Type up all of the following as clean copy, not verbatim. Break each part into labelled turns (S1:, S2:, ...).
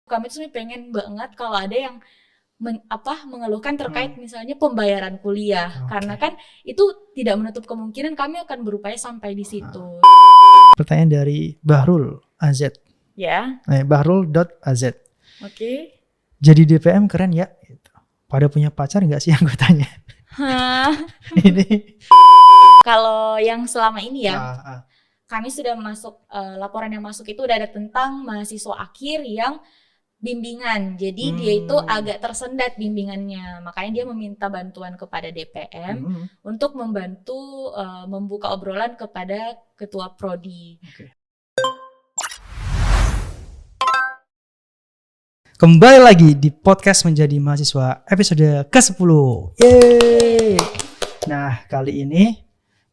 S1: Kami tuh pengen banget kalau ada yang mengeluhkan terkait misalnya pembayaran kuliah. Karena kan itu tidak menutup kemungkinan kami akan berupaya sampai di situ.
S2: Pertanyaan dari Bahrul AZ.
S1: Ya.
S2: Bahrul.az.
S1: Oke.
S2: Jadi DPM keren ya? Gitu. Pada punya pacar nggak sih anggotanya? Ini.
S1: Kalau yang selama ini ya, kami sudah masuk, laporan yang masuk itu udah ada tentang mahasiswa akhir yang bimbingan. Jadi dia itu agak tersendat bimbingannya. Makanya dia meminta bantuan kepada DPM untuk membantu membuka obrolan kepada ketua prodi.
S2: Kembali lagi di podcast Menjadi Mahasiswa episode ke-10. Yeay. Nah, kali ini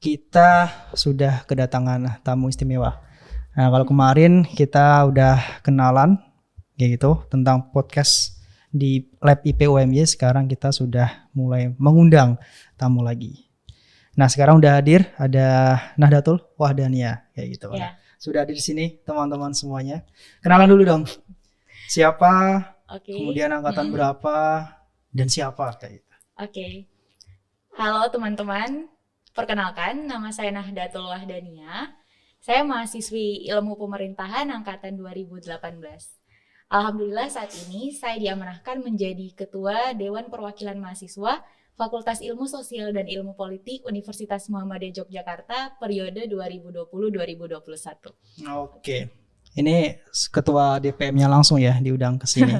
S2: kita sudah kedatangan tamu istimewa. Nah, kalau kemarin kita udah kenalan kayak gitu tentang podcast di Lab IP UMY, sekarang kita sudah mulai mengundang tamu lagi. Nah, sekarang udah hadir ada Nahdlatul Wahdaniah kayak gitu.
S1: Ya.
S2: Nah, sudah hadir di sini teman-teman semuanya. Kenalan dulu dong. Siapa? Kemudian angkatan berapa? Dan siapa kayak gitu.
S1: Oke. Halo teman-teman. Perkenalkan, nama saya Nahdlatul Wahdaniah. Saya mahasiswi Ilmu Pemerintahan angkatan 2018. Alhamdulillah saat ini saya diamanahkan menjadi Ketua Dewan Perwakilan Mahasiswa Fakultas Ilmu Sosial dan Ilmu Politik Universitas Muhammadiyah Yogyakarta periode 2020-2021.
S2: Oke. Ini ketua DPM-nya langsung ya diundang ke sini.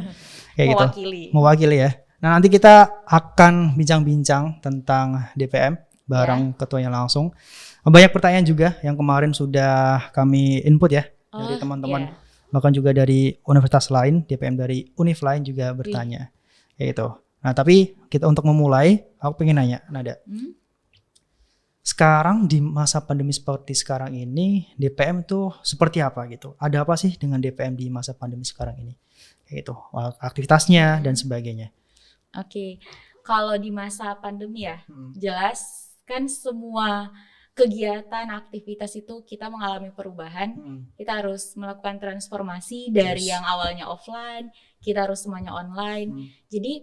S2: Kayak Mewakili ya. Nah, nanti kita akan bincang-bincang tentang DPM bareng ketuanya langsung. Banyak pertanyaan juga yang kemarin sudah kami input ya dari teman-teman. Bahkan juga dari universitas lain, DPM dari univ lain juga bertanya. Kayak gitu. Nah, tapi kita untuk memulai, aku pengen nanya, Nada. Sekarang di masa pandemi seperti sekarang ini, DPM tuh seperti apa gitu? Ada apa sih dengan DPM di masa pandemi sekarang ini? Kayak gitu, aktivitasnya dan sebagainya.
S1: Oke, kalau di masa pandemi ya, jelas kan semua kegiatan, aktivitas itu kita mengalami perubahan. Kita harus melakukan transformasi dari yang awalnya offline, kita harus semuanya online. Jadi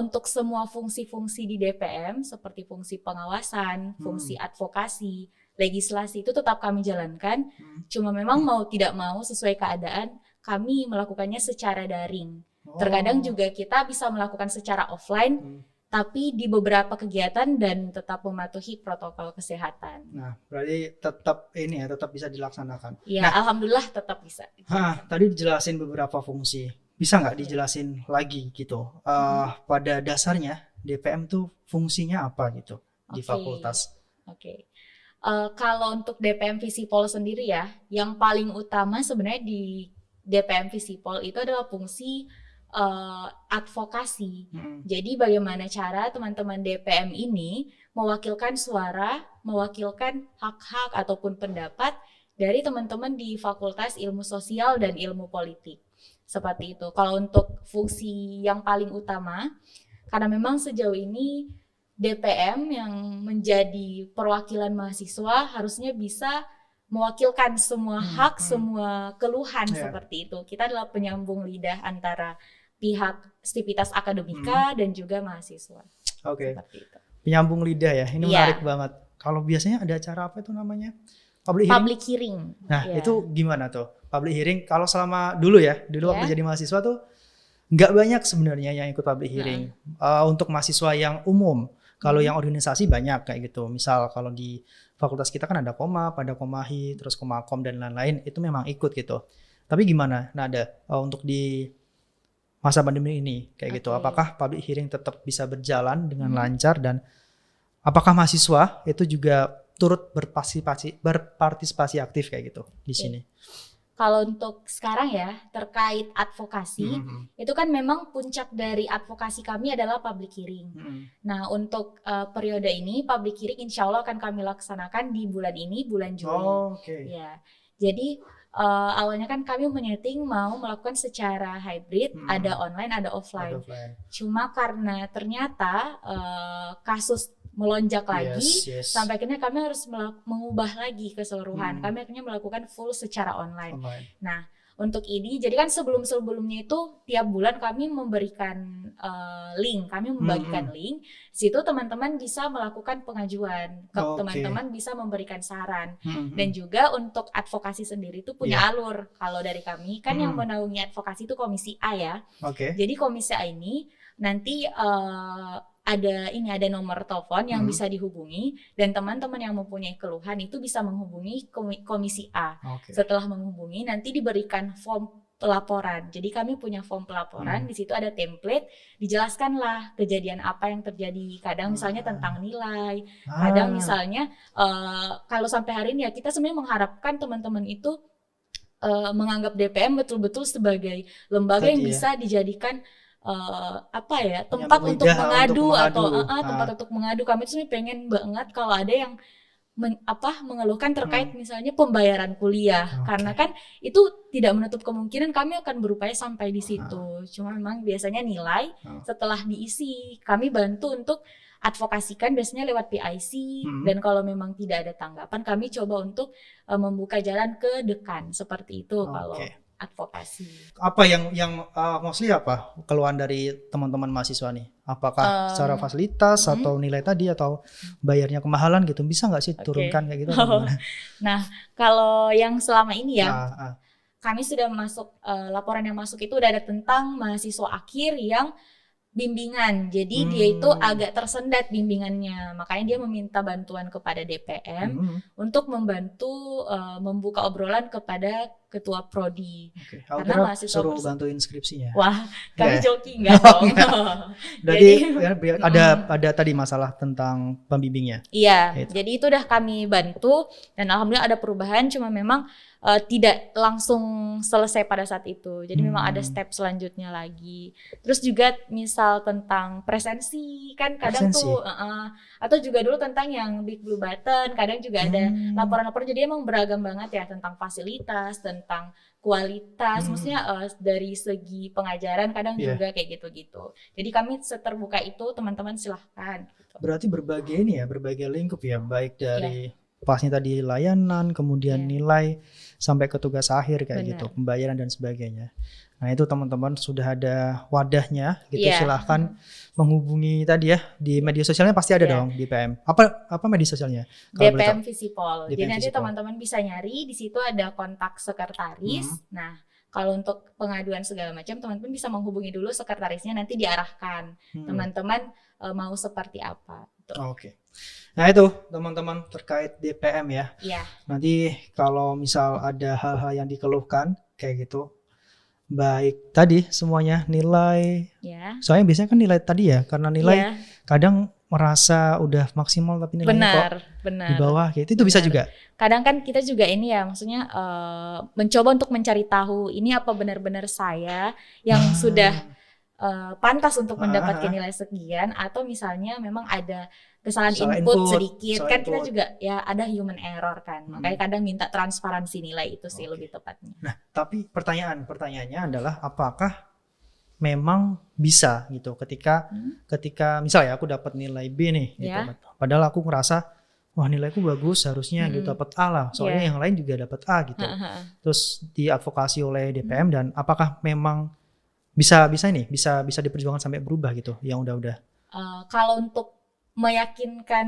S1: untuk semua fungsi-fungsi di DPM seperti fungsi pengawasan, fungsi advokasi, legislasi itu tetap kami jalankan. Cuma memang mau tidak mau sesuai keadaan kami melakukannya secara daring. Terkadang juga kita bisa melakukan secara offline, tapi di beberapa kegiatan dan tetap mematuhi protokol kesehatan.
S2: Nah, berarti tetap bisa dilaksanakan.
S1: Iya,
S2: nah,
S1: alhamdulillah tetap bisa.
S2: Tadi dijelasin beberapa fungsi. Bisa nggak dijelasin lagi gitu? Pada dasarnya DPM tuh fungsinya apa gitu di fakultas?
S1: Kalau untuk DPM Visipol sendiri ya, yang paling utama sebenarnya di DPM Visipol itu adalah fungsi advokasi. Jadi bagaimana cara teman-teman DPM ini mewakilkan suara, mewakilkan hak-hak ataupun pendapat dari teman-teman di Fakultas Ilmu Sosial dan Ilmu Politik. Seperti itu. Kalau untuk fungsi yang paling utama, karena memang sejauh ini DPM yang menjadi perwakilan mahasiswa harusnya bisa mewakilkan semua hak, semua keluhan seperti itu. Kita adalah penyambung lidah antara pihak aktivitas akademika dan juga mahasiswa.
S2: Oke. Penyambung lidah ya. Ini menarik banget. Kalau biasanya ada acara apa itu namanya? Public hearing. Nah, itu gimana tuh? Public hearing kalau selama dulu waktu jadi mahasiswa tuh nggak banyak sebenarnya yang ikut public hearing. Untuk mahasiswa yang umum. Kalau yang organisasi banyak kayak gitu. Misal kalau di fakultas kita kan ada Komap, ada Komahi, terus Komakom dan lain-lain, itu memang ikut gitu. Tapi gimana? Nah, ada untuk di masa pandemi ini kayak gitu. Apakah public hearing tetap bisa berjalan dengan lancar dan apakah mahasiswa itu juga turut berpartisipasi aktif kayak gitu di sini?
S1: Kalau untuk sekarang ya, terkait advokasi, itu kan memang puncak dari advokasi kami adalah public hearing. Nah, untuk periode ini, public hearing insya Allah akan kami laksanakan di bulan ini, bulan Juli. Ya, jadi awalnya kan kami menyeting mau melakukan secara hybrid, ada online, ada offline. Cuma karena ternyata kasus melonjak lagi, sampai akhirnya kami harus mengubah lagi keseluruhan. Kami akhirnya melakukan full secara online. Nah, untuk ini, jadi kan sebelumnya itu tiap bulan kami memberikan link, kami membagikan link. Situ teman-teman bisa melakukan pengajuan, teman-teman bisa memberikan saran. Dan juga untuk advokasi sendiri itu punya alur. Kalau dari kami kan yang menaungi advokasi itu komisi A ya. Jadi komisi A ini nanti ada nomor telepon yang bisa dihubungi, dan teman-teman yang mempunyai keluhan itu bisa menghubungi komisi A. Setelah menghubungi nanti diberikan form pelaporan. Jadi kami punya form pelaporan, di situ ada template, dijelaskanlah kejadian apa yang terjadi. Kadang misalnya tentang nilai, kadang misalnya kalau sampai hari ini ya kita sebenarnya mengharapkan teman-teman itu menganggap DPM betul-betul sebagai lembaga yang bisa dijadikan tempat untuk mengadu atau tempat untuk mengadu. Kami tuh sebenarnya pengen banget kalau ada yang mengeluhkan terkait misalnya pembayaran kuliah, karena kan itu tidak menutup kemungkinan kami akan berupaya sampai di situ. Cuma memang biasanya nilai setelah diisi kami bantu untuk advokasikan biasanya lewat PIC, dan kalau memang tidak ada tanggapan kami coba untuk membuka jalan ke dekan, seperti itu kalau advokasi.
S2: Apa yang mostly apa keluhan dari teman-teman mahasiswa nih? Apakah secara fasilitas atau nilai tadi atau bayarnya kemahalan gitu? Bisa nggak sih turunkan kayak gitu?
S1: Nah, kalau yang selama ini ya kami sudah masuk laporan yang masuk itu udah ada tentang mahasiswa akhir yang bimbingan. Jadi dia itu agak tersendat bimbingannya. Makanya dia meminta bantuan kepada DPM untuk membantu membuka obrolan kepada ketua prodi.
S2: Karena mahasiswa suruh bantuin skripsinya.
S1: Wah, kami joki enggak dong.
S2: Jadi ada tadi masalah tentang pembimbingnya.
S1: Iya, jadi itu udah kami bantu dan alhamdulillah ada perubahan, cuma memang tidak langsung selesai pada saat itu. Jadi memang ada step selanjutnya lagi. Terus juga misal tentang presensi kan kadang tuh atau juga dulu tentang yang Big Blue Button, kadang juga ada laporan-laporan. Jadi emang beragam banget ya tentang fasilitas, tentang kualitas, maksudnya dari segi pengajaran kadang juga kayak gitu-gitu. Jadi kami seterbuka itu, teman-teman silahkan.
S2: Berarti berbagai lingkup ya, baik dari pasnya tadi layanan, kemudian nilai, sampai ke tugas akhir kayak gitu, pembayaran dan sebagainya. Nah itu teman-teman sudah ada wadahnya gitu, silahkan menghubungi tadi ya, di media sosialnya pasti ada dong di PM. Apa media sosialnya?
S1: DPM Visipol. Jadi nanti teman-teman bisa nyari, di situ ada kontak sekretaris. Nah kalau untuk pengaduan segala macam teman-teman bisa menghubungi dulu sekretarisnya, nanti diarahkan teman-teman mau seperti apa.
S2: Nah itu teman-teman terkait DPM ya. Nanti kalau misal ada hal-hal yang dikeluhkan kayak gitu, baik tadi semuanya nilai, soalnya biasanya kan nilai tadi ya, karena nilai kadang merasa udah maksimal tapi nilainya di bawah gitu, itu bisa juga.
S1: Kadang kan kita juga ini ya, maksudnya mencoba untuk mencari tahu ini apa benar-benar saya yang sudah pantas untuk mendapatkan nilai sekian, atau misalnya memang ada kesalahan input sedikit, kan kita juga ya ada human error kan, makanya kadang minta transparansi nilai itu sih lebih tepatnya.
S2: Nah tapi pertanyaannya adalah apakah memang bisa gitu ketika misal ya aku dapat nilai B nih gitu, padahal aku ngerasa wah nilaiku bagus harusnya gitu dapat A lah, soalnya yang lain juga dapat A gitu, terus diadvokasi oleh DPM, dan apakah memang bisa diperjuangkan sampai berubah gitu yang udah-udah?
S1: Kalau untuk meyakinkan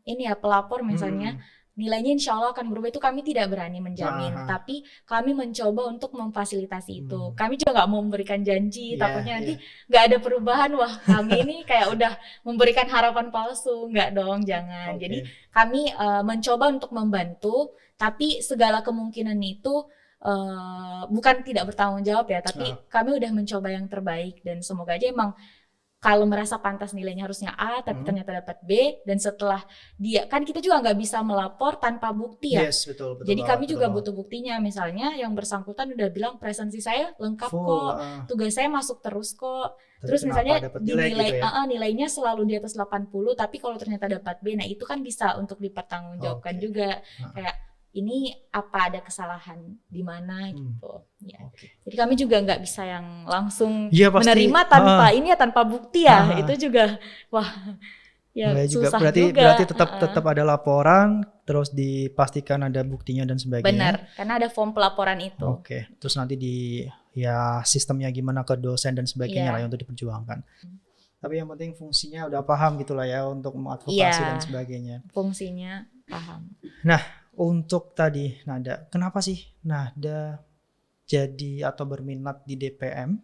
S1: ini ya pelapor misalnya nilainya insya Allah akan berubah, itu kami tidak berani menjamin, tapi kami mencoba untuk memfasilitasi itu. Kami juga nggak mau memberikan janji, takutnya nanti nggak ada perubahan, wah kami ini kayak udah memberikan harapan palsu, nggak dong, jangan. Jadi kami mencoba untuk membantu, tapi segala kemungkinan itu bukan tidak bertanggung jawab ya, tapi kami udah mencoba yang terbaik, dan semoga aja emang kalau merasa pantas nilainya harusnya A tapi ternyata dapat B, dan setelah dia kan kita juga nggak bisa melapor tanpa bukti ya.
S2: Betul,
S1: jadi kami juga butuh buktinya, misalnya yang bersangkutan udah bilang presensi saya lengkap kok, tugas saya masuk terus kok. Terus misalnya dinilai gitu ya? Nilainya selalu di atas 80 tapi kalau ternyata dapat B, nah itu kan bisa untuk dipertanggungjawabkan juga. Kayak ini apa ada kesalahan di mana gitu ya. Jadi kami juga nggak bisa yang langsung menerima tanpa ini ya, tanpa bukti ya. Itu juga wah Ya
S2: juga
S1: susah
S2: berarti
S1: juga.
S2: Berarti tetap ada laporan, terus dipastikan ada buktinya dan sebagainya.
S1: Benar, karena ada form pelaporan itu.
S2: Oke, terus nanti ya sistemnya gimana ke dosen dan sebagainya lah untuk diperjuangkan. Tapi yang penting fungsinya udah paham gitulah ya untuk mengadvokasi dan sebagainya.
S1: Fungsinya paham.
S2: Nah, untuk tadi Nada, kenapa sih Nada jadi atau berminat di DPM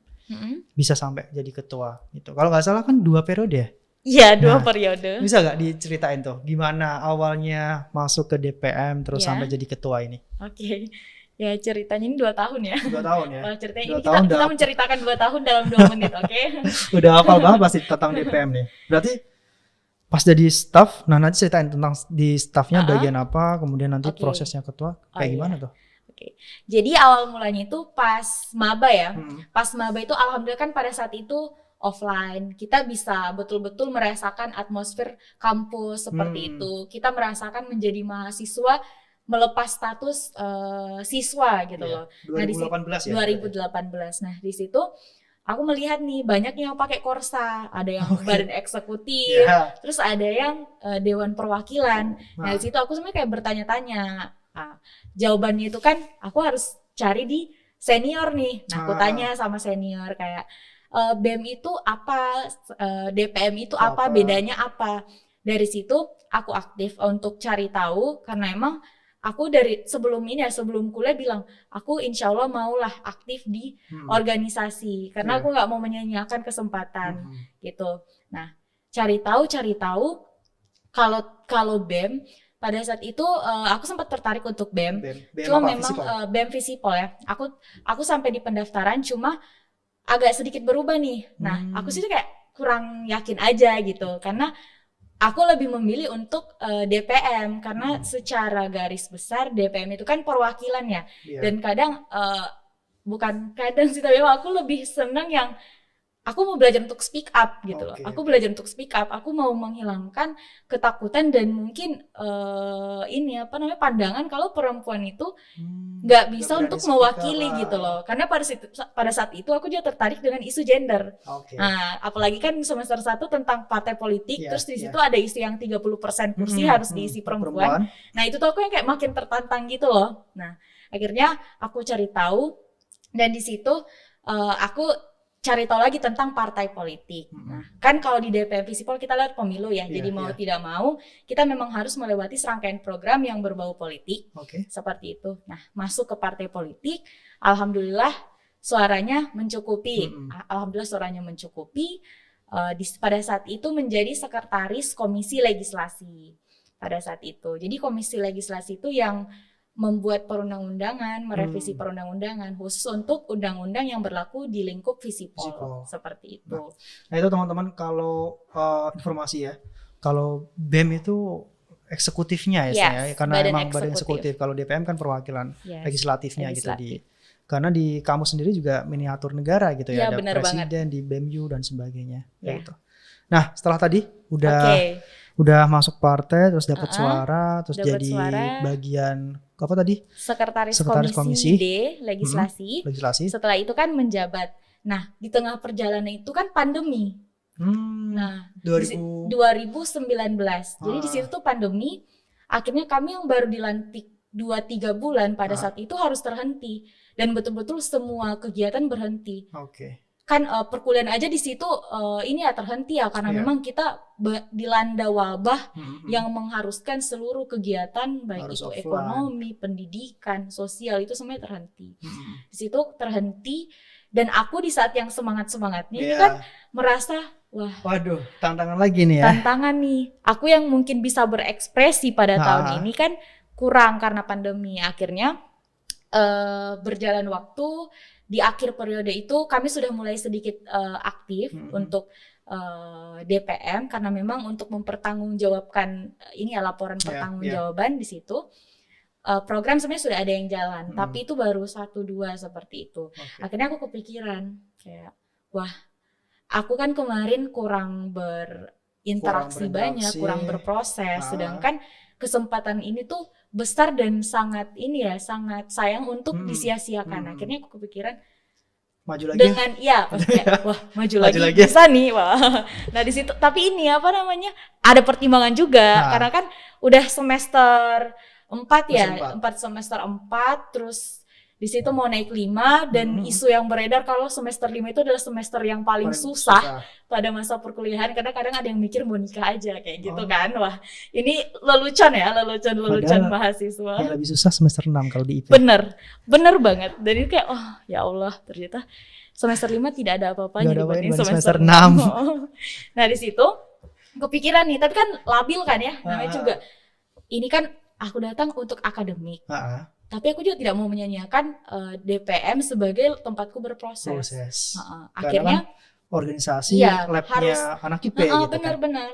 S2: bisa sampai jadi ketua gitu? Kalau nggak salah kan 2 periode ya?
S1: Iya, 2 periode.
S2: Bisa gak diceritain tuh gimana awalnya masuk ke DPM terus sampai jadi ketua ini?
S1: Oke. Ya ceritanya ini 2 tahun ya.
S2: 2 tahun ya?
S1: Ceritanya ini kita menceritakan 2 tahun dalam 2 menit, oke?
S2: Udah hafal banget pasti tentang DPM nih. Berarti pas jadi staff, nah nanti ceritain tentang di staffnya bagian apa, kemudian nanti prosesnya ketua kayak gimana tuh?
S1: Oke. Jadi awal mulanya itu pas maba ya. Pas maba itu alhamdulillah kan pada saat itu offline, kita bisa betul-betul merasakan atmosfer kampus seperti itu. Kita merasakan menjadi mahasiswa melepas status siswa gitu loh.
S2: 2018
S1: ya. 2018. Nah, di situ aku melihat nih banyak yang pakai Korsa, ada yang badan eksekutif, terus ada yang dewan perwakilan. Nah, di situ aku sebenarnya kayak bertanya-tanya. Jawabannya itu kan aku harus cari di senior nih. Nah, aku tanya sama senior kayak BEM itu apa, DPM itu apa, bedanya apa. Dari situ aku aktif untuk cari tahu karena emang aku dari sebelum kuliah bilang aku insya Allah maulah aktif di organisasi karena aku nggak mau menyanyiakan kesempatan gitu. Nah, cari tahu kalau BEM pada saat itu aku sempat tertarik untuk BEM cuma memang BEM Visipol ya. Aku sampai di pendaftaran cuma agak sedikit berubah nih. Nah, aku sih kayak kurang yakin aja gitu karena aku lebih memilih untuk DPM karena secara garis besar DPM itu kan perwakilan ya. Dan kadang bukan kadang sih, tapi aku lebih senang yang aku mau belajar untuk speak up gitu loh. Aku belajar untuk speak up. Aku mau menghilangkan ketakutan dan mungkin pandangan kalau perempuan itu nggak bisa untuk mewakili gitu loh. Karena pada saat itu aku juga tertarik dengan isu gender. Nah, apalagi kan semester 1 tentang partai politik, terus di situ ada isu yang 30% kursi harus diisi perempuan. Nah, itu tuh aku yang kayak makin tertantang gitu loh. Nah, akhirnya aku cari tahu dan di situ aku cari tahu lagi tentang partai politik. Nah, kan kalau di DPM Visipol kita lihat pemilu ya, jadi mau tidak mau kita memang harus melewati serangkaian program yang berbau politik, seperti itu. Nah, masuk ke partai politik, alhamdulillah suaranya mencukupi. Pada saat itu menjadi sekretaris komisi legislasi pada saat itu. Jadi komisi legislasi itu yang membuat perundang-undangan, merevisi perundang-undangan khusus untuk undang-undang yang berlaku di lingkup Visipol. Seperti itu.
S2: Nah itu teman-teman kalau informasi ya, kalau BEM itu eksekutifnya ya, karena emang badan eksekutif. Kalau DPM kan perwakilan legislatifnya gitu karena di kampus sendiri juga miniatur negara gitu ya, ada presiden di BEMU dan sebagainya gitu. Nah setelah tadi udah masuk partai, terus dapat suara, terus jadi bagian apa tadi?
S1: Sekretaris komisi D legislasi. Setelah itu kan menjabat. Nah, di tengah perjalanan itu kan pandemi. Nah, 2019. Jadi di situ tuh pandemi. Akhirnya kami yang baru dilantik 2-3 bulan pada saat itu harus terhenti dan betul-betul semua kegiatan berhenti. Kan perkuliahan aja di situ terhenti ya karena memang kita dilanda wabah yang mengharuskan seluruh kegiatan baik harus itu offline. Ekonomi, pendidikan, sosial itu semuanya terhenti. Di situ terhenti dan aku di saat yang semangat-semangatnya ini kan merasa
S2: waduh, tantangan lagi nih ya.
S1: Tantangan nih. Aku yang mungkin bisa berekspresi pada tahun ini kan kurang karena pandemi. Akhirnya berjalan waktu di akhir periode itu kami sudah mulai sedikit aktif untuk DPM karena memang untuk mempertanggungjawabkan laporan pertanggungjawaban di situ program sebenarnya sudah ada yang jalan tapi itu baru 1-2 seperti itu. Akhirnya aku kepikiran kayak aku kan kemarin kurang berinteraksi banyak, kurang berproses, sedangkan kesempatan ini tuh besar dan sangat sangat sayang untuk disia-siakan. Akhirnya aku kepikiran
S2: maju lagi
S1: dengan wah maju lagi bisa nih, wah. Nah di situ tapi ini apa namanya ada pertimbangan juga karena kan udah semester 4 semester 4 terus di situ mau naik 5 dan isu yang beredar kalau semester 5 itu adalah semester yang paling susah pada masa perkuliahan karena kadang ada yang mikir mau nikah aja kayak gitu kan. Wah, ini lelucon mahasiswa.
S2: Yang lebih susah semester 6 kalau di IP.
S1: Bener banget. Dan ini kayak ya Allah, ternyata semester 5 tidak ada apa-apanya dibanding semester 6. Nah, di situ kepikiran nih, tapi kan labil kan ya. Namanya juga ini kan aku datang untuk akademik. Tapi aku juga tidak mau menyanyiakan DPM sebagai tempatku berproses. Akhirnya
S2: kan organisasi labnya anak IP gitu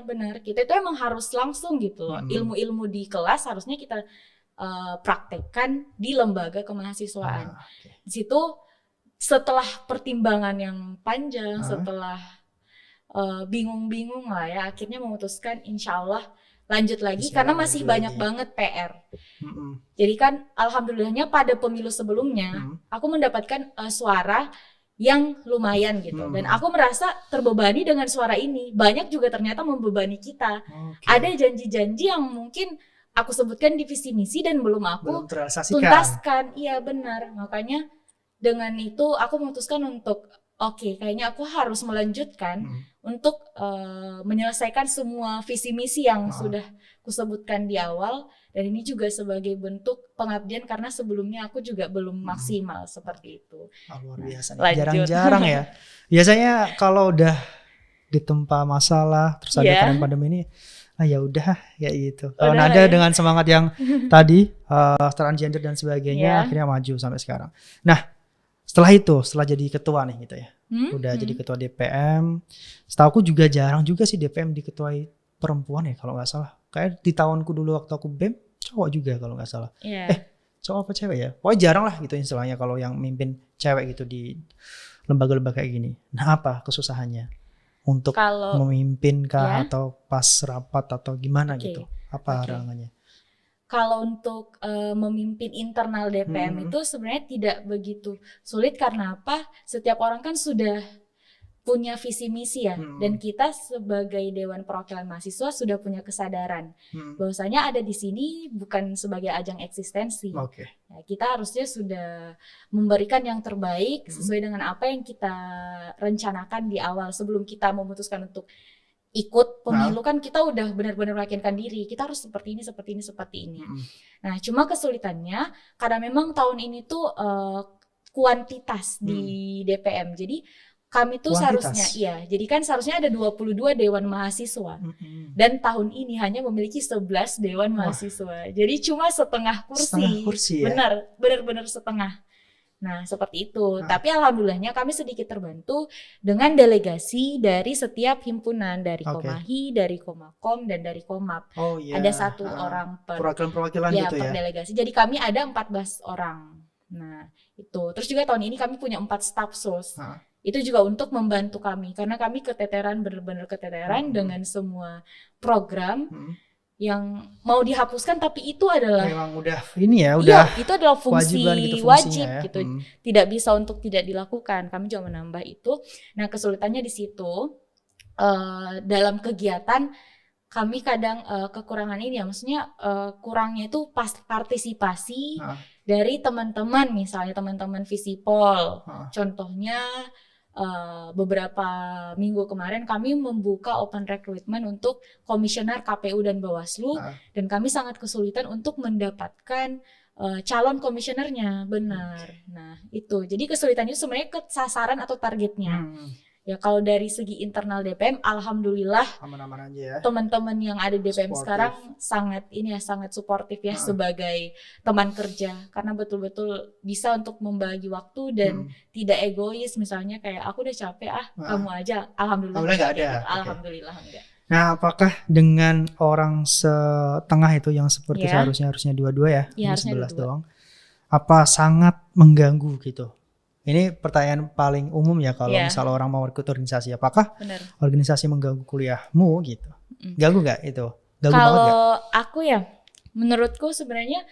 S1: benar. Kita itu emang harus langsung gitu. Ilmu-ilmu di kelas harusnya kita praktekkan di lembaga kemahasiswaan. Di situ setelah pertimbangan yang panjang, setelah bingung-bingung lah ya, akhirnya memutuskan insya Allah lanjut lagi karena masih banyak banget PR. Jadi kan alhamdulillahnya pada pemilu sebelumnya aku mendapatkan suara yang lumayan gitu dan aku merasa terbebani dengan suara ini. Banyak juga ternyata membebani kita. Ada janji-janji yang mungkin aku sebutkan di visi misi dan belum aku tuntaskan. Iya benar. Makanya dengan itu aku memutuskan untuk kayaknya aku harus melanjutkan untuk menyelesaikan semua visi misi yang sudah kusebutkan di awal dan ini juga sebagai bentuk pengabdian karena sebelumnya aku juga belum maksimal seperti itu.
S2: Luar biasa. Jarang-jarang ya. Biasanya kalau udah ditempa masalah terus ada keadaan pandemi ini, ya udah ya gitu. Kalau ada dengan semangat yang tadi transgender dan sebagainya akhirnya maju sampai sekarang. Nah, setelah jadi ketua nih gitu ya. Udah jadi ketua DPM. Setahu aku juga jarang juga sih DPM diketuai perempuan ya kalau nggak salah. Kayak di tahunku dulu waktu aku BEM cowok juga kalau nggak salah. Cowok apa cewek ya? Pokoknya jarang lah gitu istilahnya kalau yang mimpin cewek gitu di lembaga-lembaga kayak gini. Nah apa kesusahannya untuk memimpin kah atau pas rapat atau gimana gitu? Apa halangannya?
S1: Kalau untuk memimpin internal DPM itu sebenarnya tidak begitu sulit karena apa? Setiap orang kan sudah punya visi misi ya, dan kita sebagai Dewan Perwakilan Mahasiswa sudah punya kesadaran bahwasanya ada di sini bukan sebagai ajang eksistensi. Ya, kita harusnya sudah memberikan yang terbaik sesuai dengan apa yang kita rencanakan di awal sebelum kita memutuskan untuk ikut pemilu kan kita udah benar-benar meyakinkan diri kita harus seperti ini. Nah, cuma kesulitannya karena memang tahun ini tuh kuantitas di DPM. Jadi kami tuh seharusnya jadi kan seharusnya ada 22 dewan mahasiswa. Dan tahun ini hanya memiliki 11 dewan mahasiswa. Jadi cuma setengah kursi. Benar-benar setengah. Nah, seperti itu. Tapi alhamdulillahnya kami sedikit terbantu dengan delegasi dari setiap himpunan, dari Komahi, dari Komakom, dan dari Komap. Ada 1 orang
S2: perwakilan gitu
S1: per delegasi. Jadi kami ada 14 orang. Nah, itu. Terus juga tahun ini kami punya 4 staf sus. Itu juga untuk membantu kami karena kami benar-benar keteteran dengan semua program yang mau dihapuskan, tapi itu adalah
S2: memang udah
S1: itu adalah fungsi wajib gitu. Tidak bisa untuk tidak dilakukan. Kami juga menambah itu. Nah, kesulitannya di situ dalam kegiatan kami kadang kekurangan ini ya, maksudnya kurangnya itu pas partisipasi dari teman-teman, misalnya teman-teman Visipol. Contohnya beberapa minggu kemarin kami membuka open recruitment untuk komisioner KPU dan Bawaslu dan kami sangat kesulitan untuk mendapatkan calon komisionernya. Nah, itu. Jadi kesulitannya sebenarnya ke sasaran atau targetnya. Ya kalau dari segi internal DPM alhamdulillah
S2: aman-aman aja ya.
S1: Teman-teman yang ada di DPM sekarang sangat suportif ya sebagai teman kerja karena betul-betul bisa untuk membagi waktu dan tidak egois, misalnya kayak aku udah capek kamu aja. Alhamdulillah
S2: enggak ada.
S1: Alhamdulillah enggak.
S2: Nah, apakah dengan orang setengah itu yang seperti harusnya dua-dua ya 11 doang, apa sangat mengganggu gitu? Ini pertanyaan paling umum ya kalau misalnya orang mau ikut organisasi. Apakah organisasi mengganggu kuliahmu gitu? Ganggu nggak itu? Ganggu
S1: kalau aku ya, menurutku sebenarnya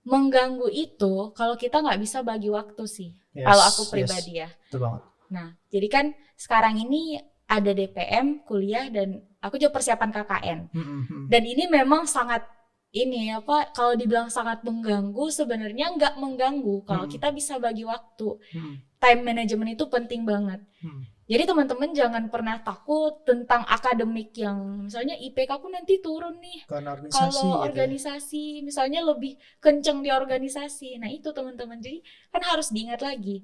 S1: mengganggu itu kalau kita nggak bisa bagi waktu sih. Kalau aku pribadi ya.
S2: Betul banget.
S1: Nah, jadi kan sekarang ini ada DPM, kuliah, dan aku juga persiapan KKN. Dan ini memang sangat kalau dibilang sangat mengganggu, sebenarnya nggak mengganggu kalau kita bisa bagi waktu. Time management itu penting banget. Jadi teman-teman jangan pernah takut tentang akademik yang misalnya IPK aku nanti turun nih. Kalau organisasi misalnya lebih kenceng di organisasi. Nah itu teman-teman, jadi kan harus diingat lagi.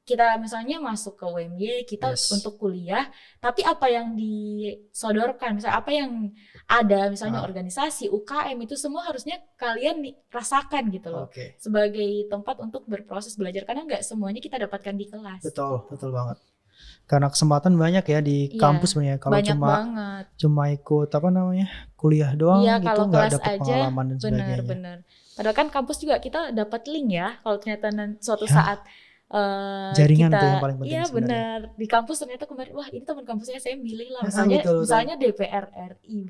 S1: Kita misalnya masuk ke UMY, kita untuk kuliah, tapi apa yang disodorkan, misalnya apa yang ada, misalnya organisasi, UKM, itu semua harusnya kalian rasakan gitu loh. Sebagai tempat untuk berproses belajar, karena nggak semuanya kita dapatkan di kelas.
S2: Betul banget. Karena kesempatan banyak ya di kampus sebenarnya. Kalau cuma ikut kuliah doang gitu nggak dapat pengalaman dan sebagainya.
S1: Benar. Padahal kan kampus juga kita dapat link ya. Kalau ternyata suatu saat
S2: jaringan tuh yang paling penting.
S1: Iya benar. Di kampus ternyata kemarin, wah ini teman kampusnya saya milih lah. Misalnya DPR RI,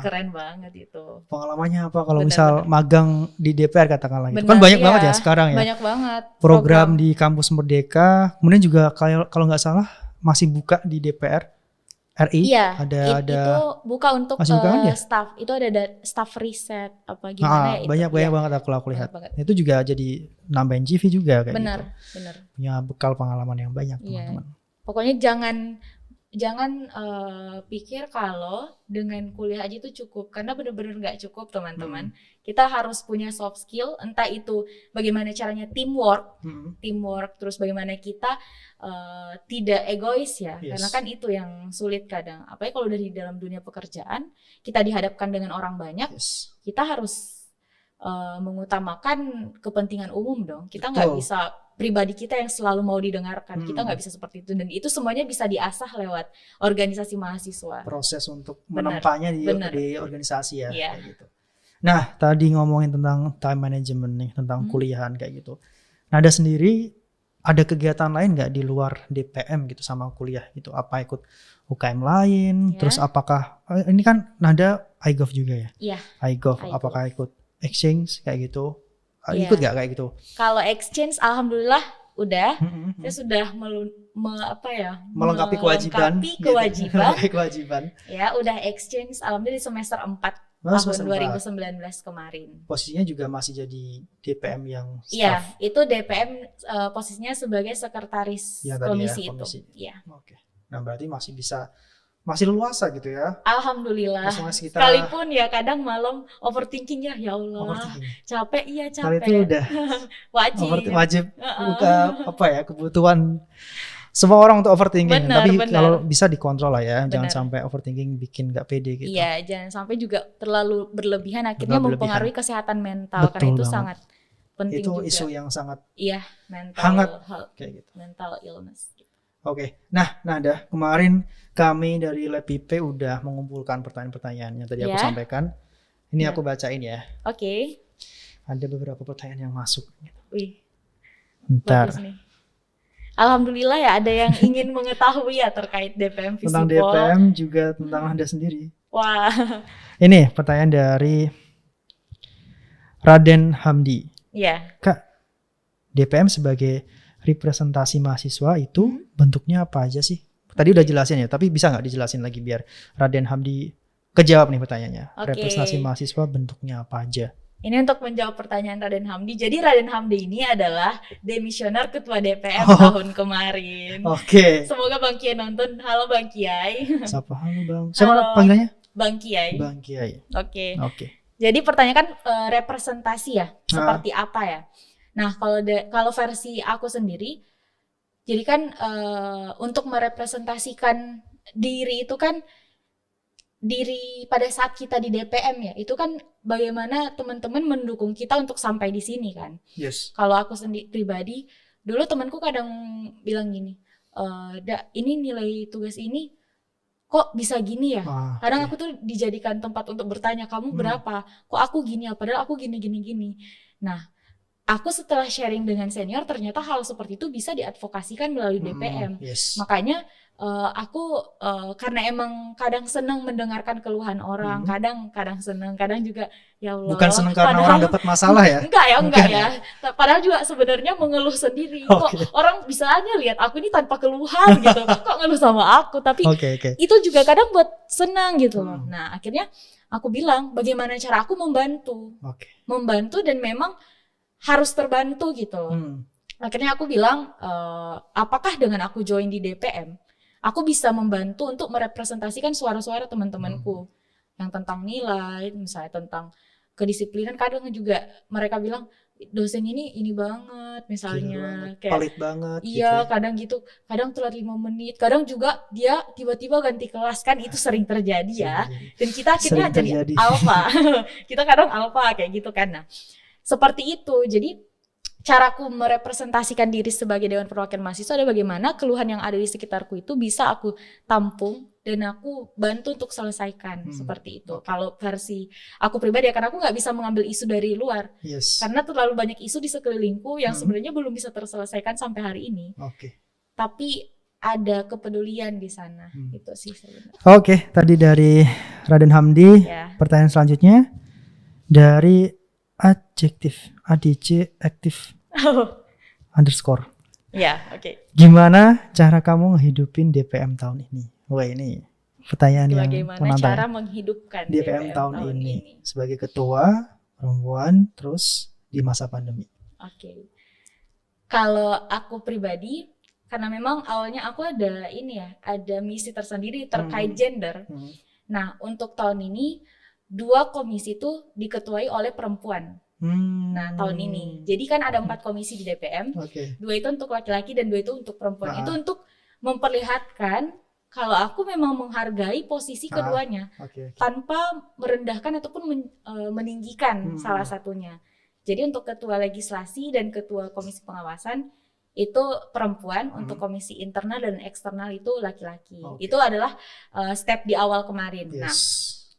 S1: keren banget itu.
S2: Pengalamannya apa kalau misal magang di DPR katakanlah gitu. Kan banyak banget ya sekarang ya.
S1: Banyak banget.
S2: Program di kampus Merdeka. Kemudian juga kalau nggak salah masih buka di DPR RI.
S1: Iya,
S2: ada
S1: itu buka untuk staff. Itu ada staff riset apa gimana ya.
S2: Banyak banget aku lihat. Itu juga jadi nambahin CV juga kayak
S1: benar.
S2: Punya bekal pengalaman yang banyak teman-teman.
S1: Pokoknya jangan pikir kalau dengan kuliah aja itu cukup, karena benar-benar nggak cukup teman-teman. Kita harus punya soft skill, entah itu bagaimana caranya teamwork, terus bagaimana kita tidak egois ya, karena kan itu yang sulit kadang. Apalagi kalau dari dalam dunia pekerjaan, kita dihadapkan dengan orang banyak, kita harus mengutamakan kepentingan umum dong. Kita nggak bisa pribadi kita yang selalu mau didengarkan. Kita nggak bisa seperti itu, dan itu semuanya bisa diasah lewat organisasi mahasiswa.
S2: Proses untuk menempanya di organisasi ya. Kayak gitu. Nah tadi ngomongin tentang time management nih, tentang kuliahan kayak gitu. Nada sendiri ada kegiatan lain nggak di luar DPM gitu sama kuliah gitu? Apa ikut UKM lain? Terus apakah ini kan Nada iGov juga ya?
S1: Iya.
S2: iGov. Apakah ikut exchange kayak gitu? Ikut gak kayak gitu?
S1: Kalau exchange alhamdulillah udah. Saya sudah
S2: melengkapi kewajiban.
S1: Ya udah exchange alhamdulillah di semester 4 tahun 2019 kemarin.
S2: Posisinya juga masih jadi DPM yang staff.
S1: Iya, itu DPM posisinya sebagai sekretaris komisi itu. Iya.
S2: Oke. Nah berarti masih leluasa gitu ya.
S1: Alhamdulillah. Sekalipun ya kadang malam overthinking ya Allah. Capek.
S2: Kali itu udah wajib buka kebutuhan semua orang untuk overthinking. Tapi kalau bisa dikontrol lah ya. Jangan sampai overthinking bikin gak pede gitu.
S1: Iya, jangan sampai juga terlalu berlebihan akhirnya mempengaruhi kesehatan mental. Karena itu sangat penting juga.
S2: Itu isu yang sangat
S1: hangat
S2: kayak gitu.
S1: Mental illness.
S2: Oke. Nah Nada, kemarin kami dari Lab IP udah mengumpulkan pertanyaan-pertanyaan yang tadi aku sampaikan. Ini aku bacain ya.
S1: Oke.
S2: Ada beberapa pertanyaan yang masuk.
S1: Wih.
S2: Bentar.
S1: Alhamdulillah ya ada yang ingin mengetahui ya terkait DPM Visipol.
S2: Tentang DPM juga tentang Anda sendiri.
S1: Wah.
S2: Ini pertanyaan dari Raden Hamdi.
S1: Iya.
S2: Kak, DPM sebagai representasi mahasiswa itu bentuknya apa aja sih? Tadi udah jelasin ya, tapi bisa nggak dijelasin lagi biar Raden Hamdi kejawab nih pertanyaannya. Representasi mahasiswa bentuknya apa aja?
S1: Ini untuk menjawab pertanyaan Raden Hamdi. Jadi Raden Hamdi ini adalah demisioner ketua DPM tahun kemarin.
S2: Oke.
S1: Semoga Bang Kiai nonton. Halo Bang Kiai.
S2: Siapa? Halo Bang. Siapa panggilannya?
S1: Bang Kiai.
S2: Bang Kiai.
S1: Oke. Jadi pertanyaan kan representasi ya, seperti apa ya? Nah kalau versi aku sendiri, jadi kan untuk merepresentasikan diri itu kan diri pada saat kita di DPM ya, itu kan bagaimana teman-teman mendukung kita untuk sampai di sini kan.
S2: Yes.
S1: Kalau aku sendiri pribadi, dulu temanku kadang bilang gini, ini nilai tugas ini kok bisa gini ya? Kadang aku tuh dijadikan tempat untuk bertanya, kamu berapa? Kok aku gini ya? Padahal aku gini. Nah, aku setelah sharing dengan senior ternyata hal seperti itu bisa diadvokasikan melalui DPM. Makanya aku karena emang kadang senang mendengarkan keluhan orang, kadang senang, kadang juga ya Allah.
S2: Bukan senang karena orang dapat masalah ya?
S1: Enggak ya. Padahal juga sebenarnya mengeluh sendiri. Kok orang bisa aja lihat aku ini tanpa keluhan gitu. Kok ngeluh sama aku? Tapi itu juga kadang buat senang gitu loh. Nah, akhirnya aku bilang bagaimana cara aku membantu. Membantu dan memang harus terbantu gitu loh. Akhirnya aku bilang, apakah dengan aku join di DPM, aku bisa membantu untuk merepresentasikan suara-suara teman-temanku yang tentang nilai, misalnya tentang kedisiplinan. Kadang juga mereka bilang dosen ini banget, misalnya kayak
S2: pelit banget.
S1: Iya, gitu. Kadang gitu, kadang telat 5 menit, kadang juga dia tiba-tiba ganti kelas, kan itu sering terjadi ya. Dan kita akhirnya jadi alpha. Kita kadang alpha kayak gitu kan. Nah, seperti itu. Jadi caraku merepresentasikan diri sebagai Dewan Perwakilan Mahasiswa adalah bagaimana keluhan yang ada di sekitarku itu bisa aku tampung dan aku bantu untuk selesaikan seperti itu. Kalau versi aku pribadi ya, karena aku nggak bisa mengambil isu dari luar, karena terlalu banyak isu di sekelilingku yang sebenarnya belum bisa terselesaikan sampai hari ini. Tapi ada kepedulian di sana, itu sih sebenarnya.
S2: Tadi dari Raden Hamdi. Pertanyaan selanjutnya dari adjektif ADC aktif underscore. Gimana cara kamu ngehidupin DPM tahun ini? Wah, ini pertanyaan yang menantang.
S1: Bagaimana cara menghidupkan
S2: DPM tahun ini sebagai ketua perempuan terus di masa pandemi?
S1: Kalau aku pribadi, karena memang awalnya aku ada misi tersendiri terkait gender. Nah, untuk tahun ini 2 komisi itu diketuai oleh perempuan. Nah, tahun ini. Jadi kan ada 4 komisi di DPM. 2 itu untuk laki-laki dan 2 itu untuk perempuan. Itu untuk memperlihatkan kalau aku memang menghargai posisi keduanya. Tanpa merendahkan ataupun meninggikan salah satunya. Jadi untuk ketua legislasi dan ketua komisi pengawasan itu perempuan, untuk komisi internal dan eksternal itu laki-laki. Itu adalah step di awal kemarin. Nah,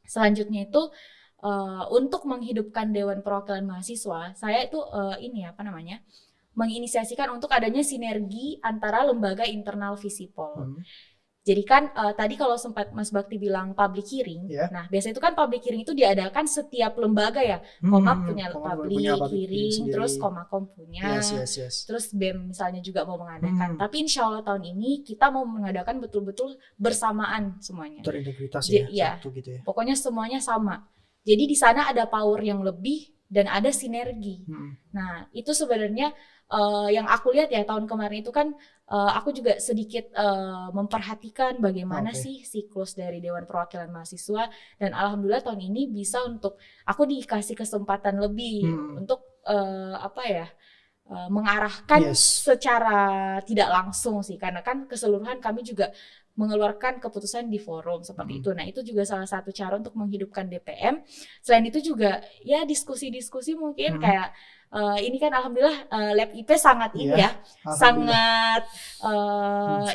S1: selanjutnya itu untuk menghidupkan Dewan Perwakilan Mahasiswa, saya itu menginisiasikan untuk adanya sinergi antara lembaga internal Visipol. Jadi kan tadi kalau sempat Mas Bakti bilang public hearing, nah biasanya itu kan public hearing itu diadakan setiap lembaga ya. Komap punya public hearing, terus Komakom punya, terus BEM misalnya juga mau mengadakan. Tapi insya Allah tahun ini kita mau mengadakan betul-betul bersamaan semuanya.
S2: Terintegritas satu gitu ya.
S1: Pokoknya semuanya sama. Jadi di sana ada power yang lebih dan ada sinergi. Nah itu sebenarnya yang aku lihat ya tahun kemarin itu kan aku juga sedikit memperhatikan bagaimana sih siklus dari Dewan Perwakilan Mahasiswa, dan alhamdulillah tahun ini bisa untuk aku dikasih kesempatan lebih untuk mengarahkan secara tidak langsung sih, karena kan keseluruhan kami juga mengeluarkan keputusan di forum seperti itu. Nah itu juga salah satu cara untuk menghidupkan DPM. Selain itu juga ya diskusi-diskusi mungkin kayak ini kan alhamdulillah lab IP sangat sangat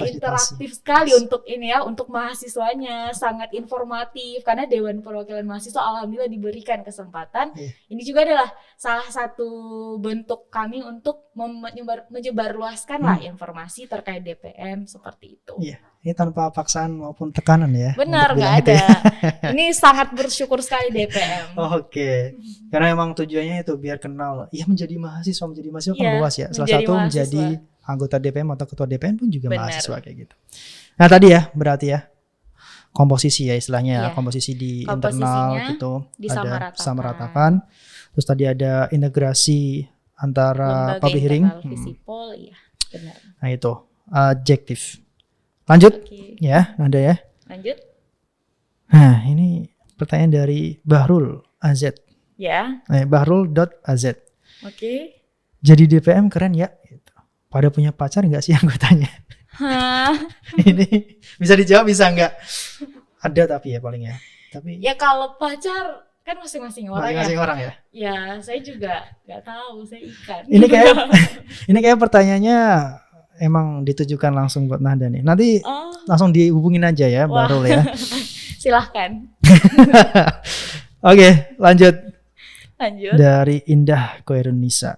S1: interaktif sekali untuk untuk mahasiswanya, sangat informatif karena Dewan Perwakilan Mahasiswa alhamdulillah diberikan kesempatan. Ini juga adalah salah satu bentuk kami untuk menyebarluaskan lah informasi terkait DPM seperti itu.
S2: Ini tanpa paksaan maupun tekanan ya.
S1: Benar, nggak ada. Ini sangat bersyukur sekali DPM.
S2: Karena emang tujuannya itu biar kenal. Menjadi mahasiswa kan luas ya. Salah satu menjadi anggota DPM atau ketua DPM pun juga mahasiswa kayak gitu. Nah tadi ya berarti ya komposisi ya istilahnya, komposisi di internal gitu ada disamaratakan. Terus tadi ada integrasi antara public hearing.
S1: Visipol, benar.
S2: Nah itu adjektif. Lanjut ya, ada ya.
S1: Lanjut.
S2: Nah ini pertanyaan dari Bahrul AZ. Bahrul.az. Jadi DPM keren ya. Pada punya pacar nggak sih anggotanya? Ini bisa dijawab bisa nggak? Ada tapi ya paling ya. Tapi
S1: ya kalau pacar kan masing-masing orang
S2: ya.
S1: Ya saya juga nggak tahu, saya ikan.
S2: Ini kayak pertanyaannya emang ditujukan langsung buat Nahda nih. Nanti langsung dihubungin aja ya, Bahrul ya.
S1: Silahkan.
S2: Lanjut. Dari Indah Koirunisa.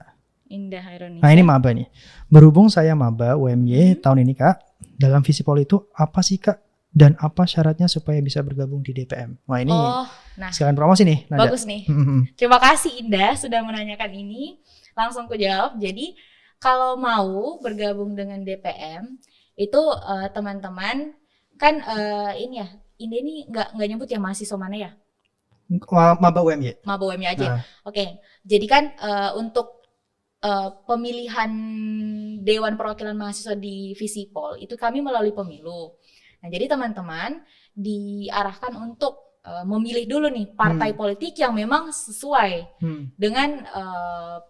S1: Indah Hairunisa.
S2: Nah ini maba nih. Berhubung saya maba UMY tahun ini Kak, dalam Visipol itu apa sih Kak? Dan apa syaratnya supaya bisa bergabung di DPM? Wah ini sekalian promosi nih. Nada.
S1: Bagus nih. Terima kasih Indah sudah menanyakan ini. Langsung ku jawab. Jadi kalau mau bergabung dengan DPM itu teman-teman kan ini ya, ini nggak nyebut ya mahasiswa mana ya?
S2: Maba UMY.
S1: Maba UMY aja. Oke. Jadi kan untuk pemilihan Dewan Perwakilan Mahasiswa di Visipol itu kami melalui pemilu. Nah, jadi teman-teman diarahkan untuk memilih dulu nih partai politik yang memang sesuai dengan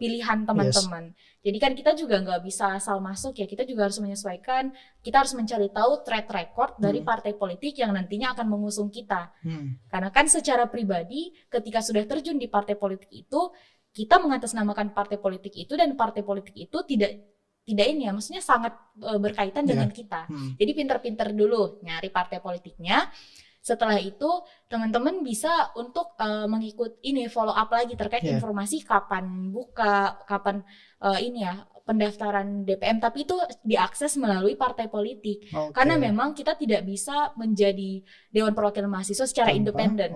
S1: pilihan teman-teman. Jadi kan kita juga nggak bisa asal masuk ya, kita juga harus menyesuaikan, kita harus mencari tahu track record dari partai politik yang nantinya akan mengusung kita. Karena kan secara pribadi ketika sudah terjun di partai politik itu, kita mengatasnamakan partai politik itu dan partai politik itu tidak ini ya, maksudnya sangat berkaitan dengan kita. Jadi pinter-pinter dulu nyari partai politiknya. Setelah itu teman-teman bisa untuk mengikut ini follow up lagi terkait informasi kapan buka, kapan ini ya pendaftaran DPM, tapi itu diakses melalui partai politik. Karena memang kita tidak bisa menjadi Dewan Perwakilan Mahasiswa secara independen.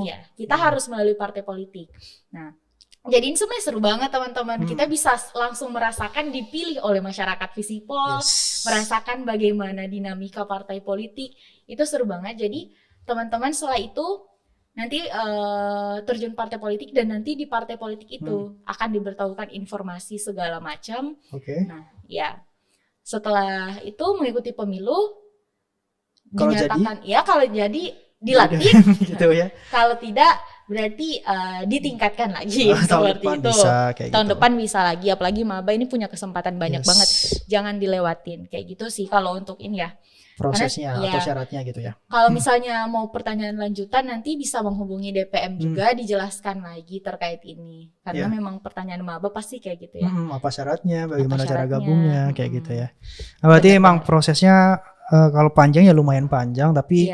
S1: Ya, kita harus melalui partai politik. Nah, jadi ini sebenarnya seru banget teman-teman. Kita bisa langsung merasakan dipilih oleh masyarakat Visipol, merasakan bagaimana dinamika partai politik. Itu seru banget. Jadi teman-teman setelah itu nanti terjun partai politik dan nanti di partai politik itu akan diberitahukan informasi segala macam. Nah, ya. Setelah itu mengikuti pemilu dinyatakan ya kalau jadi dilatih gitu ya. Kalau tidak berarti ditingkatkan lagi seperti itu. Tahun depan bisa lagi, apalagi maba ini punya kesempatan banyak banget. Jangan dilewatin kayak gitu sih kalau untuk ini ya.
S2: Prosesnya atau syaratnya gitu ya.
S1: Kalau misalnya mau pertanyaan lanjutan nanti bisa menghubungi DPM juga dijelaskan lagi terkait ini. Karena memang pertanyaan maba pasti kayak gitu ya.
S2: Apa syaratnya, bagaimana cara gabungnya kayak gitu ya. Nah, berarti emang prosesnya kalau panjang ya lumayan panjang tapi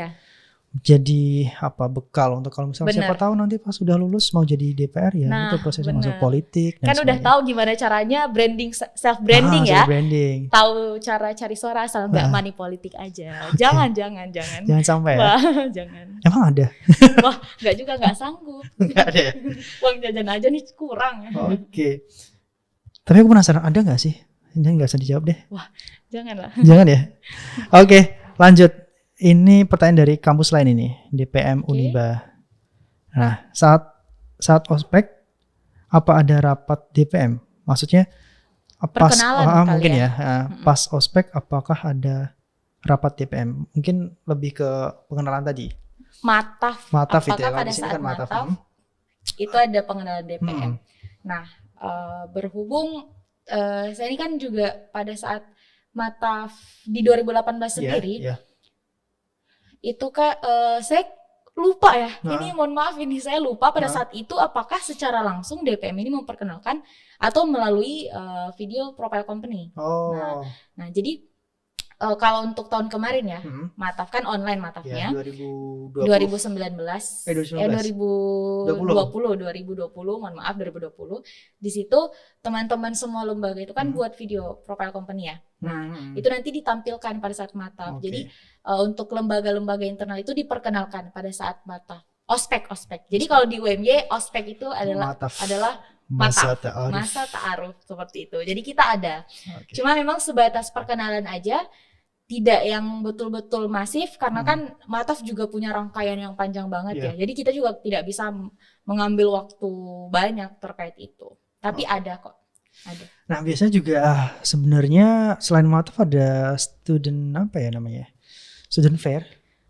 S2: jadi bekal untuk kalau misalnya siapa tahu nanti pas sudah lulus mau jadi DPR ya itu prosesnya masuk politik
S1: kan udah tahu gimana caranya branding self branding ya tahu cara cari suara asal nggak money politik aja jangan
S2: sampai ya
S1: jangan
S2: emang ada
S1: wah nggak sanggup nggak ada ya? Uang jajan aja nih kurang
S2: tapi aku penasaran ada nggak sih ini nggak usah dijawab deh
S1: wah jangan
S2: ya lanjut. Ini pertanyaan dari kampus lain ini, DPM Uniba. Nah, saat ospek apa ada rapat DPM? Maksudnya pas mungkin ya, pas ospek apakah ada rapat DPM? Mungkin lebih ke pengenalan tadi.
S1: Mataf
S2: itu ya.
S1: Pada saat kan mataf itu ada pengenalan DPM. Nah, berhubung saya ini kan juga pada saat mataf di 2018 sendiri. Itu Kak, saya lupa ya. Ini mohon maaf ini saya lupa pada saat itu apakah secara langsung DPM ini memperkenalkan atau melalui video profile company. Nah jadi kalau untuk tahun kemarin ya, mataf kan online matafnya. 2019. 2020, mohon maaf 2020. Di situ teman-teman semua lembaga itu kan buat video profile company ya. Nah, itu nanti ditampilkan pada saat mataf. Jadi untuk lembaga-lembaga internal itu diperkenalkan pada saat mataf. Ospek. Jadi kalau di UMY ospek itu adalah masa ta'aruf seperti itu. Jadi kita ada. Cuma memang sebatas perkenalan aja. Tidak yang betul-betul masif karena kan mataf juga punya rangkaian yang panjang banget ya. Jadi kita juga tidak bisa mengambil waktu banyak terkait itu. Tapi ada kok. Ada.
S2: Nah, biasanya juga sebenarnya selain mataf ada student Student fair.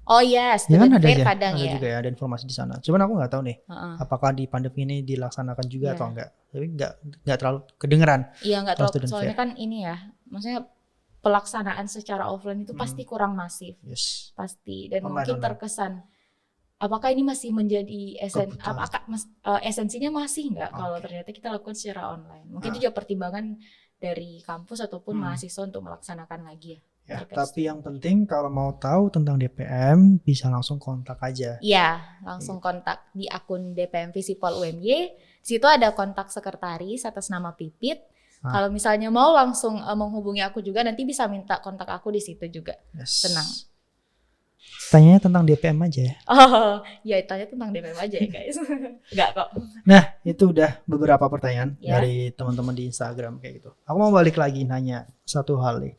S1: Oh iya, student fair kadang
S2: ya. Ada juga ya, ada informasi di sana. Cuman aku nggak tahu nih, apakah di pandemi ini dilaksanakan juga atau enggak. Tapi nggak terlalu kedengeran.
S1: Iya, nggak terlalu. Soalnya kan ini ya, maksudnya pelaksanaan secara offline itu pasti kurang masif, pasti dan mungkin terkesan apakah ini masih menjadi esensinya masih nggak kalau ternyata kita lakukan secara online. Mungkin itu juga pertimbangan dari kampus ataupun mahasiswa untuk melaksanakan lagi
S2: ya. Tapi yang penting kalau mau tahu tentang DPM bisa langsung kontak aja.
S1: Iya, langsung kontak di akun DPM Visipol UMY. Di situ ada kontak sekretaris atas nama Pipit. Kalau misalnya mau langsung menghubungi aku juga, nanti bisa minta kontak aku di situ juga.
S2: Yes.
S1: Tenang.
S2: Tanyanya tentang DPM aja ya?
S1: Oh, ya tanya tentang DPM aja ya guys. Enggak kok.
S2: Nah, itu udah beberapa pertanyaan dari teman-teman di Instagram kayak gitu. Aku mau balik lagi nanya satu hal nih.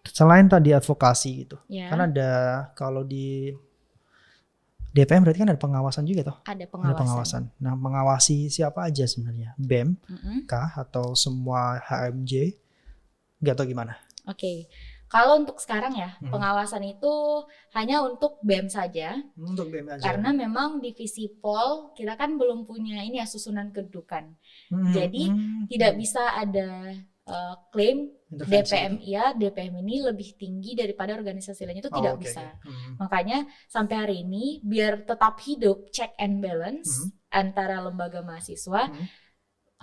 S2: Selain tadi advokasi gitu, kan ada kalau di DPM berarti kan ada pengawasan juga toh?
S1: Ada pengawasan.
S2: Nah, mengawasi siapa aja sebenarnya? BEM kah atau semua HMJ? Nggak tahu gimana?
S1: Oke. Kalau untuk sekarang ya, pengawasan itu hanya untuk BEM saja.
S2: Untuk BEM aja.
S1: Karena memang divisi Pol kita kan belum punya ini ya susunan kedudukan. Jadi tidak bisa ada klaim DPM DPM ini lebih tinggi daripada organisasi lainnya, itu tidak bisa. Makanya sampai hari ini biar tetap hidup check and balance antara lembaga mahasiswa,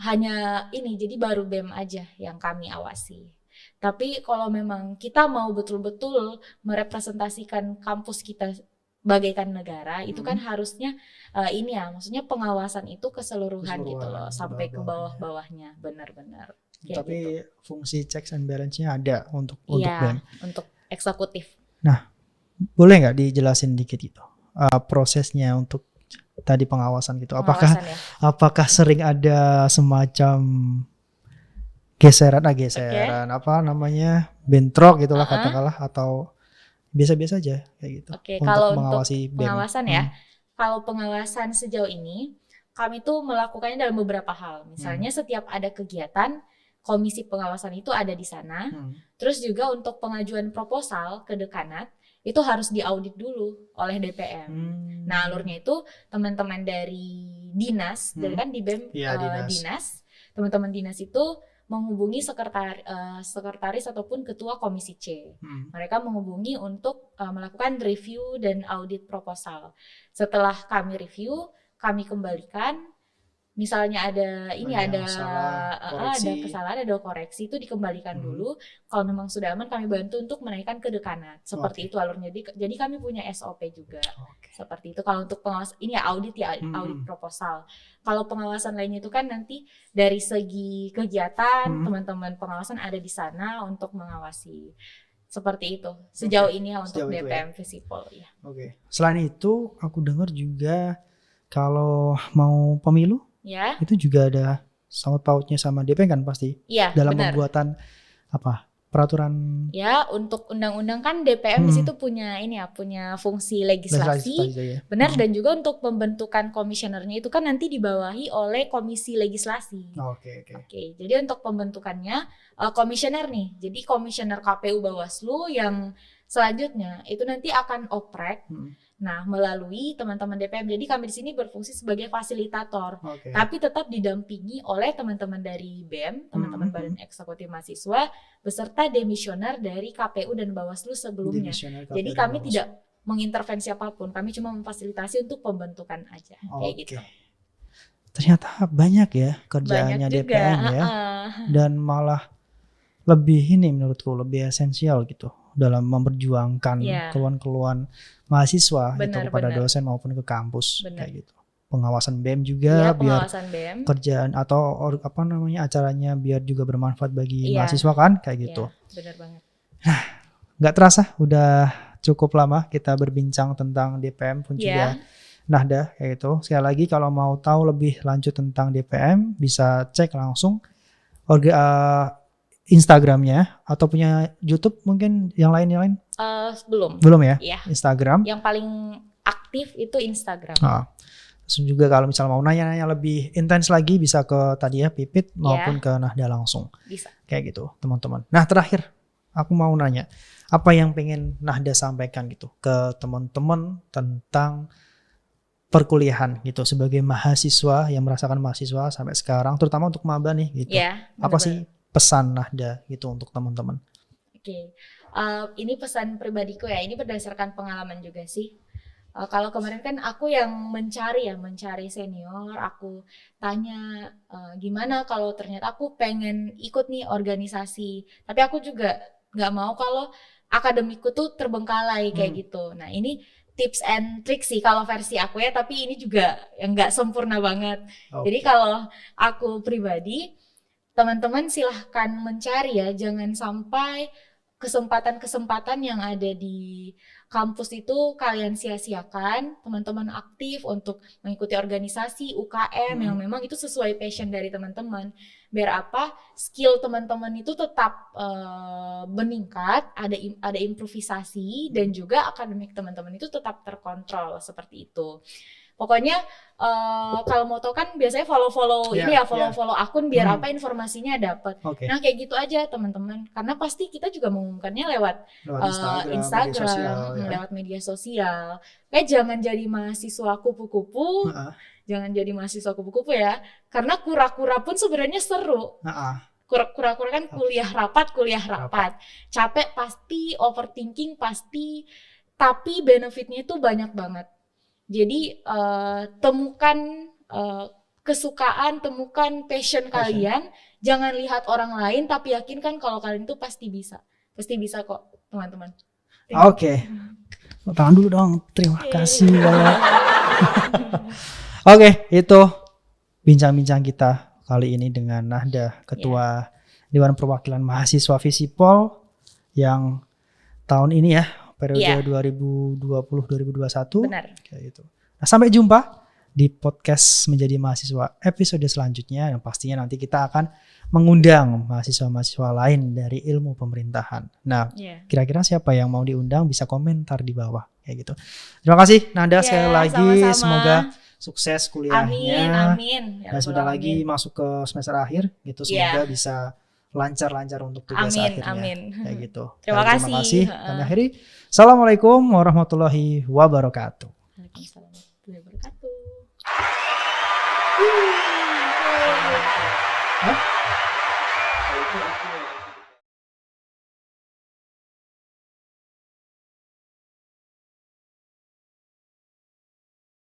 S1: hanya ini, jadi baru BEM aja yang kami awasi. Tapi kalau memang kita mau betul-betul merepresentasikan kampus kita bagaikan negara, itu kan harusnya ini ya, maksudnya pengawasan itu keseluruhan gitu loh, sampai ke bawah-bawahnya, benar-benar.
S2: Tapi gitu. Fungsi checks and balance-nya ada untuk BEM.
S1: Untuk eksekutif.
S2: Nah, boleh nggak dijelasin dikit gitu prosesnya untuk tadi pengawasan gitu? Apakah sering ada semacam geseran apa namanya bentrok gitulah katakanlah, atau biasa-biasa aja kayak gitu?
S1: Kalau mengawasi untuk pengawasan ya, kalau pengawasan sejauh ini kami tuh melakukannya dalam beberapa hal. Misalnya setiap ada kegiatan, komisi pengawasan itu ada di sana. Terus juga untuk pengajuan proposal ke dekanat itu harus diaudit dulu oleh DPM. Nah, alurnya itu teman-teman dari dinas, dari kan di BEM dinas, teman-teman dinas itu menghubungi sekretaris ataupun ketua komisi C. Mereka menghubungi untuk melakukan review dan audit proposal. Setelah kami review, kami kembalikan. Misalnya ada kesalahan, ada koreksi, itu dikembalikan dulu. Kalau memang sudah aman, kami bantu untuk menaikkan ke dekanat. Seperti itu alurnya. Jadi kami punya SOP juga. Seperti itu. Kalau untuk pengawasan ini ya audit proposal. Kalau pengawasan lainnya itu kan nanti dari segi kegiatan, teman-teman pengawasan ada di sana untuk mengawasi. Seperti itu. Sejauh ini ya untuk DPM Visipol ya.
S2: Selain itu, aku dengar juga kalau mau pemilu, itu juga ada sangkut pautnya sama DPM kan pasti?
S1: Iya,
S2: dalam
S1: benar.
S2: Pembuatan peraturan.
S1: Ya, untuk undang-undang kan DPM di situ punya punya fungsi legislasi. Benar, dan juga untuk pembentukan komisionernya itu kan nanti dibawahi oleh komisi legislasi. Oke. Jadi untuk pembentukannya komisioner nih. Jadi komisioner KPU Bawaslu yang selanjutnya itu nanti akan oprek. Nah, melalui teman-teman DPM. Jadi kami di sini berfungsi sebagai fasilitator, tapi tetap didampingi oleh teman-teman dari BEM, teman-teman Badan Eksekutif Mahasiswa, beserta demisioner dari KPU dan Bawaslu sebelumnya. Jadi kami tidak mengintervensi apapun, kami cuma memfasilitasi untuk pembentukan aja, kayak gitu.
S2: Ternyata banyak ya kerjaannya DPM ya, dan malah lebih menurutku lebih esensial gitu dalam memperjuangkan keluhan-keluhan mahasiswa itu kepada dosen maupun ke kampus kayak gitu. Pengawasan BEM juga biar kerjaan atau acaranya biar juga bermanfaat bagi mahasiswa kan kayak gitu.
S1: Benar banget.
S2: Nah, nggak terasa udah cukup lama kita berbincang tentang DPM pun juga Nahda kayak gitu. Sekali lagi kalau mau tahu lebih lanjut tentang DPM bisa cek langsung Instagramnya atau punya YouTube mungkin yang lain? Belum ya? Instagram.
S1: Yang paling aktif itu Instagram.
S2: Terus juga kalau misalnya mau nanya-nanya lebih intens lagi bisa ke tadi ya Pipit maupun ke Nahda langsung.
S1: Bisa.
S2: Kayak gitu teman-teman. Nah terakhir aku mau nanya apa yang pengen Nahda sampaikan gitu ke teman-teman tentang perkuliahan gitu sebagai mahasiswa yang merasakan mahasiswa sampai sekarang, terutama untuk maba nih gitu. Apa sih pesan Nahda gitu untuk teman-teman?
S1: Ini pesan pribadiku ya, ini berdasarkan pengalaman juga sih. Kalau kemarin kan aku yang mencari senior, aku tanya gimana kalau ternyata aku pengen ikut nih organisasi, tapi aku juga nggak mau kalau akademikku tuh terbengkalai kayak gitu. Nah ini tips and trick sih kalau versi aku ya, tapi ini juga yang nggak sempurna banget. Jadi kalau aku pribadi teman-teman silahkan mencari ya, jangan sampai kesempatan-kesempatan yang ada di kampus itu kalian sia-siakan. Teman-teman aktif untuk mengikuti organisasi UKM yang memang itu sesuai passion dari teman-teman. Biar apa? Skill teman-teman itu tetap meningkat, ada improvisasi, dan juga akademik teman-teman itu tetap terkontrol seperti itu. Pokoknya kalau mau tahu kan biasanya follow akun biar apa informasinya dapat. Nah kayak gitu aja teman-teman, karena pasti kita juga mengumumkannya lewat Instagram, lewat media sosial. Kayak jangan jadi mahasiswa kupu-kupu, jangan jadi mahasiswa kupu-kupu ya, karena kura-kura pun sebenarnya seru. Kura-kura kan kuliah rapat, capek pasti, overthinking pasti, tapi benefitnya itu banyak banget. Jadi temukan kesukaan, temukan passion kalian. Jangan lihat orang lain, tapi yakinkan kalau kalian itu pasti bisa kok teman-teman.
S2: Oke. Tangan dulu dong. Terima kasih banyak. Oke, itu bincang-bincang kita kali ini dengan Nahda, Ketua Dewan Perwakilan Mahasiswa Visipol yang tahun ini ya, periode 2020-2021.
S1: Benar.
S2: Kayak gitu. Nah, sampai jumpa di podcast Menjadi Mahasiswa episode selanjutnya, yang pastinya nanti kita akan mengundang mahasiswa-mahasiswa lain dari ilmu pemerintahan. Nah, kira-kira siapa yang mau diundang bisa komentar di bawah kayak gitu. Terima kasih Nahda sekali lagi.
S1: Sama-sama.
S2: Semoga sukses kuliahnya.
S1: Amin.
S2: Dan sebentar lagi masuk ke semester akhir gitu. Semoga bisa lancar-lancar untuk tugas akhirnya. Kayak gitu.
S1: Terima kasih.
S2: Dan akhiri, assalamualaikum warahmatullahi wabarakatuh.
S1: Waalaikumsalam warahmatullahi wabarakatuh.